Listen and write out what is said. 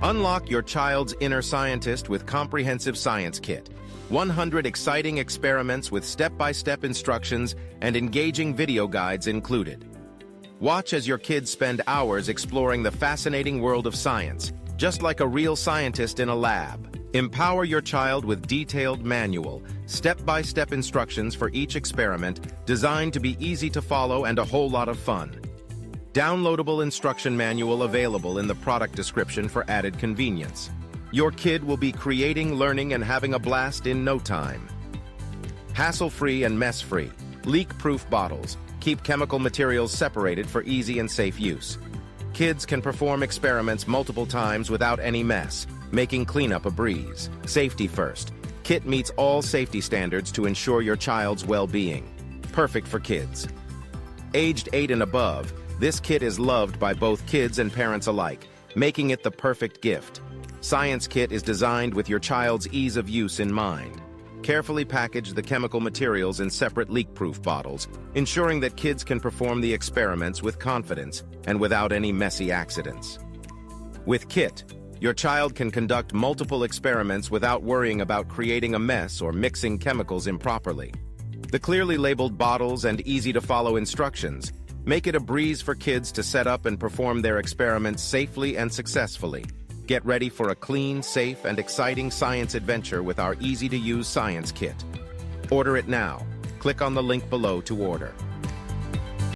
Unlock your child's inner scientist with Comprehensive Science Kit. 100 exciting experiments with step-by-step instructions and engaging video guides included. Watch as your kids spend hours exploring the fascinating world of science, just like a real scientist in a lab. Empower your child with detailed manual, step-by-step instructions for each experiment, designed to be easy to follow and a whole lot of fun. Downloadable instruction manual available in the product description for added convenience. Your kid will be creating, learning, and having a blast in no time. Hassle-free and mess-free. Leak-proof bottles. Keep chemical materials separated for easy and safe use. Kids can perform experiments multiple times without any mess, making cleanup a breeze. Safety first. Kit meets all safety standards to ensure your child's well-being. Perfect for kids. Aged 8 and above, this kit is loved by both kids and parents alike, making it the perfect gift. Science Kit is designed with your child's ease of use in mind. Carefully package the chemical materials in separate leak-proof bottles, ensuring that kids can perform the experiments with confidence and without any messy accidents. With Kit, your child can conduct multiple experiments without worrying about creating a mess or mixing chemicals improperly. The clearly labeled bottles and easy-to-follow instructions make it a breeze for kids to set up and perform their experiments safely and successfully. Get ready for a clean, safe, and exciting science adventure with our easy-to-use Science Kit. Order it now. Click on the link below to order.